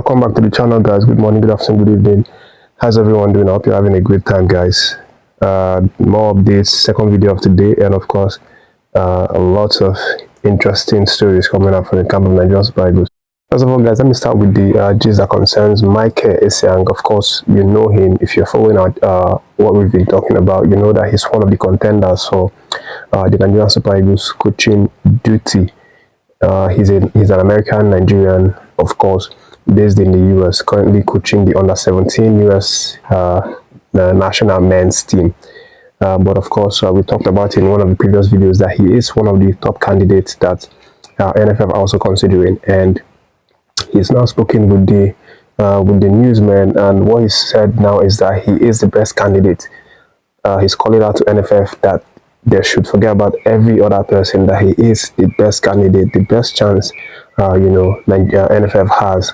Welcome back to the channel, guys. Good morning, good afternoon, good evening. How's everyone doing? I hope you're having a great time, guys. More updates, second video of today, and of course a lot of interesting stories coming up from the camp of Nigerian Super Eagles. First of all, guys, let me start with the gist that concerns Nsien. Of course, you know him. If you're following out what we've been talking about, you know that he's one of the contenders for the Nigerian Super Eagles coaching duty. He's an American Nigerian, of course, based in the US, currently coaching the under-17 US national men's team. But of course, we talked about in one of the previous videos that he is one of the top candidates that NFF are also considering, and he's now spoken with the newsman, and what he said now is that he is the best candidate. He's calling out to NFF that they should forget about every other person, that he is the best candidate, the best chance NFF has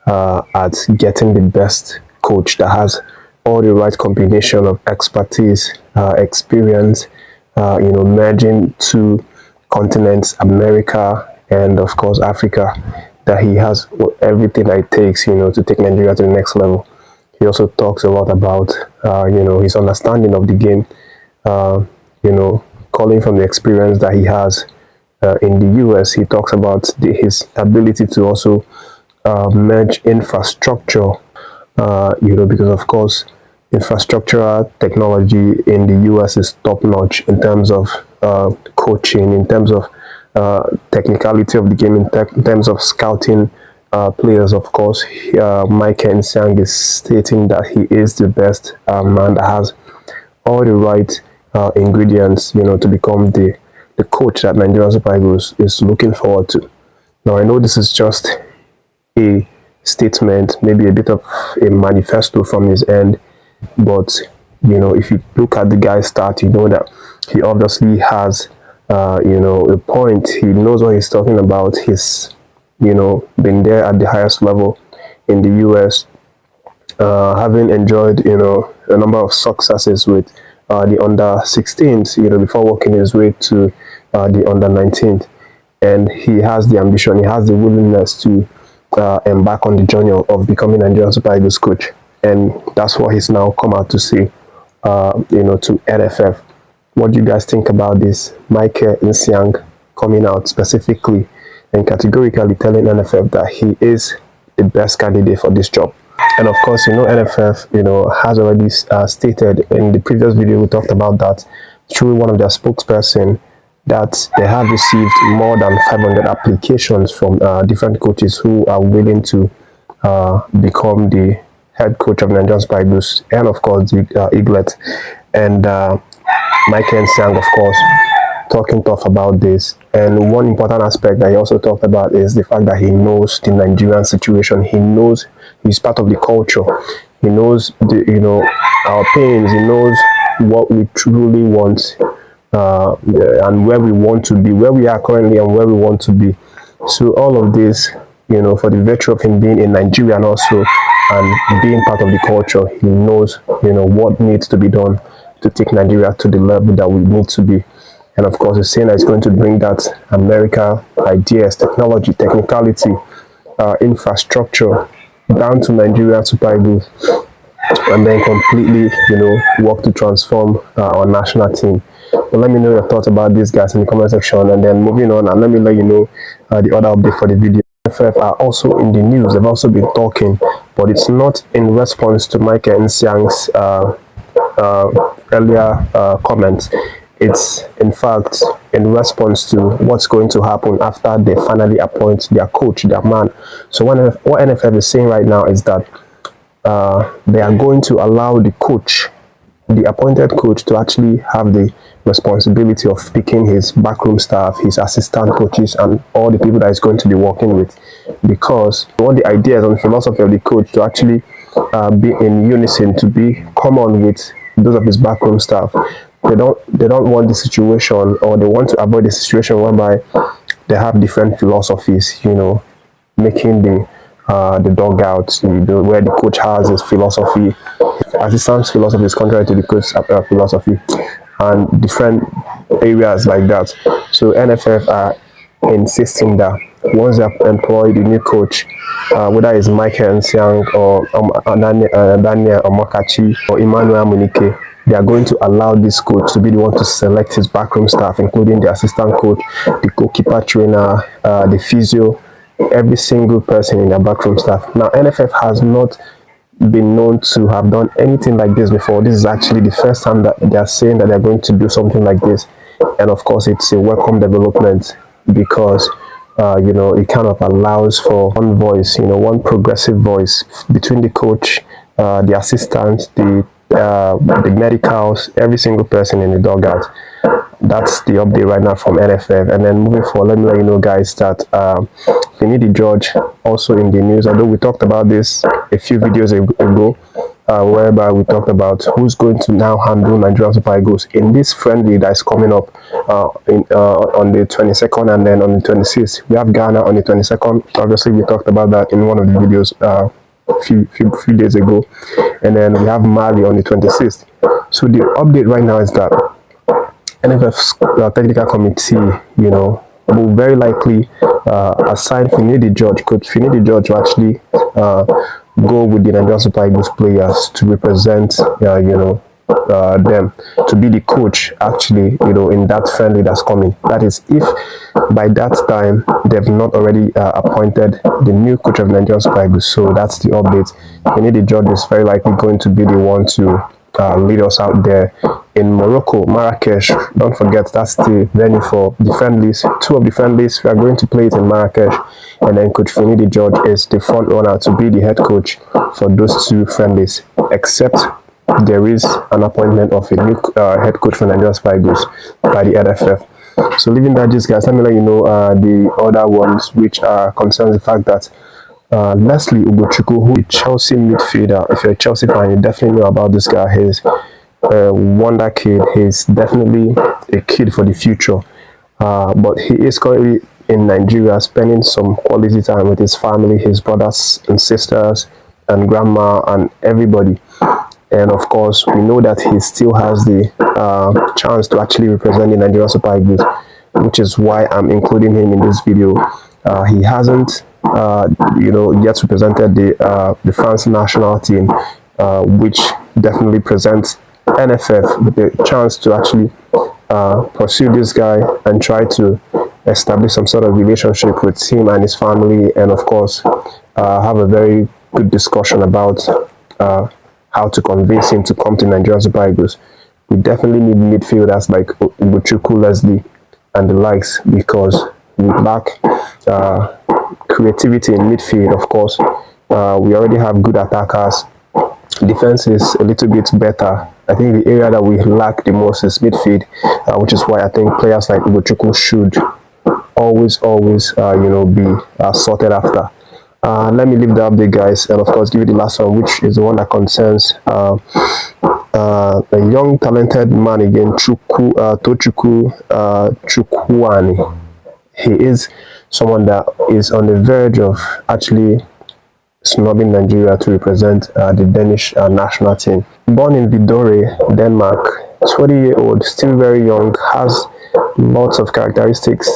at getting the best coach that has all the right combination of expertise, experience, merging two continents, America and of course Africa, that he has everything that it takes, to take Nigeria to the next level. He also talks a lot about, his understanding of the game, calling from the experience that he has in the US. He talks about his ability to also merge infrastructure, because of course infrastructural technology in the US is top notch in terms of coaching, in terms of technicality of the game, in terms of scouting players. Of course, Nsien is stating that he is the best man that has all the right ingredients, to become the coach that Nigerian Super Eagles is looking forward to. Now, I know this is just a statement, maybe a bit of a manifesto from his end, but if you look at the guy's start, you know that he obviously has a point. He knows what he's talking about. He's been there at the highest level in the US, having enjoyed a number of successes with the under-16s, before working his way to the under-19s. And he has the ambition, he has the willingness to embark on the journey of becoming Nigerian Super Eagles coach. And that's what he's now come out to say, to NFF. What do you guys think about this? Nsien coming out specifically and categorically telling NFF that he is the best candidate for this job. And of course, NFF, has already stated in the previous video, we talked about that through one of their spokesperson, that they have received more than 500 applications from different coaches who are willing to become the head coach of Nigerian Super Eagles, and of course the Eaglet. And Nsien, of course, talking tough about this. And one important aspect that he also talked about is the fact that he knows the Nigerian situation. He knows he's part of the culture. He knows our pains. He knows what we truly want, and where we want to be, where we are currently and where we want to be. So all of this, for the virtue of him being in Nigeria and also and being part of the culture, he knows what needs to be done to take Nigeria to the level that we need to be. And of course, he's saying that it's going to bring that America ideas, technology, technicality, infrastructure down to Nigeria Super Eagles, and then completely, work to transform our national team. But let me know your thoughts about this, guys, in the comment section. And then moving on, and let me let you know the other update for the video. NFF are also in the news. They've also been talking, but it's not in response to Nsien's earlier comments. It's in fact in response to what's going to happen after they finally appoint their coach, their man. So what NFF is saying right now is that they are going to allow the coach, the appointed coach, to actually have the responsibility of picking his backroom staff, his assistant coaches, and all the people that he's going to be working with, because all the ideas and philosophy of the coach to actually be in unison, to be common with those of his backroom staff. They don't want the situation, or they want to avoid the situation whereby they have different philosophies, making the dugouts, where the coach has his philosophy, assistant's philosophy is contrary to the coach's philosophy, and different areas like that. So NFF are insisting that once they have employed the new coach, whether it's Michael Nsien or Daniel Omakachi or Emmanuel Munike, they are going to allow this coach to be the one to select his backroom staff, including the assistant coach, the goalkeeper trainer, the physio, every single person in their backroom staff. Now, NFF has not been known to have done anything like this before. This is actually the first time that they are saying that they're going to do something like this. And of course, it's a welcome development because it kind of allows for one voice, one progressive voice between the coach, the assistants, the medicals, every single person in the dugout. That's the update right now from NFF. And then moving forward, let me let you know, guys, that Finidi George also in the news. Although we talked about this a few videos ago, whereby we talked about who's going to now handle Nigerian Super Eagles in this friendly that is coming up on the 22nd and then on the 26th. We have Ghana on the 22nd. Obviously, we talked about that in one of the videos a few days ago, and then we have Mali on the 26th. So the update right now is that NFF's technical committee, will very likely assign Finidi George. Could Finidi George actually go with the Nigerian Super Eagles players to represent, them, to be the coach actually, in that friendly that's coming. That is, if by that time they've not already appointed the new coach of Nigerian Super Eagles. So that's the update. Finidi George is very likely going to be the one to lead us out there in Morocco, Marrakesh. Don't forget, that's the venue for the friendlies. Two of the friendlies, we are going to play it in Marrakesh, and then Coach Finidi George is the front runner to be the head coach for those two friendlies, except there is an appointment of a new head coach for Nigerian Super Eagles by the NFF. So leaving that, just guys, let me let you know the other ones, which are concerns the fact that Lesley, who is a Chelsea midfielder. If you're a Chelsea fan, you definitely know about this guy. He's a wonder kid. He's definitely a kid for the future. But he is currently in Nigeria, spending some quality time with his family, his brothers and sisters, and grandma, and everybody. And of course, we know that he still has the chance to actually represent the Nigerian Super Eagles, which is why I'm including him in this video. He hasn't yet represented the France national team, which definitely presents NFF with the chance to actually pursue this guy and try to establish some sort of relationship with him and his family, and of course have a very good discussion about how to convince him to come to Nigerian Super Eagles. We definitely need midfielders like Chukwuani, Lesley, and the likes, because we lack creativity in midfield. Of course, we already have good attackers. Defense is a little bit better. I think the area that we lack the most is midfield, which is why I think players like Chukwuani should always be sorted after. Let me leave the update, guys, and of course give you the last one, which is the one that concerns a young talented man again, Chukwuani. He is someone that is on the verge of actually snubbing Nigeria to represent the Danish national team. Born in Vidore, Denmark, 20-year-old, still very young, has lots of characteristics,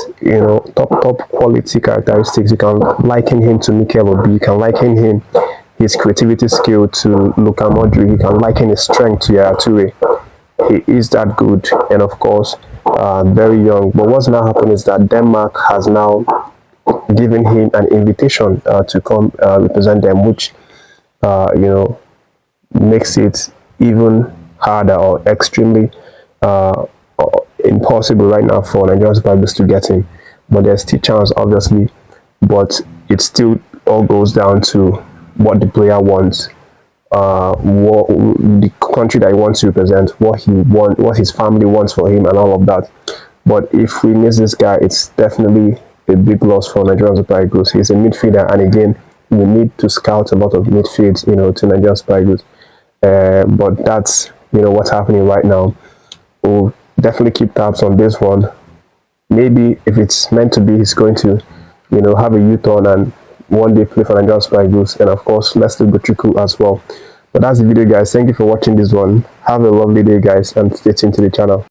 top quality characteristics. You can liken him to Mikel Obi, you can liken him his creativity skill to Luka Modric, you can liken his strength to Yaya Toure. He is that good, and of course very young. But what's now happened is that Denmark has now given him an invitation to come represent them, which makes it even harder or extremely impossible right now for Nigerian Super Eagles to get him. But there's still chance, obviously, but it still all goes down to what the player wants, what the country that he wants to represent, what his family wants for him, and all of that. But if we miss this guy, it's definitely a big loss for Nigerian Super Eagles. He's a midfielder, and again, we need to scout a lot of midfields, to Nigerian Super Eagles. But that's what's happening right now. We'll definitely keep tabs on this one. Maybe if it's meant to be, he's going to have a U-turn and one day play for Nigerian Super Eagles, and of course Lesley as well. But that's the video, guys. Thank you for watching this one. Have a lovely day, guys, and stay tuned to the channel.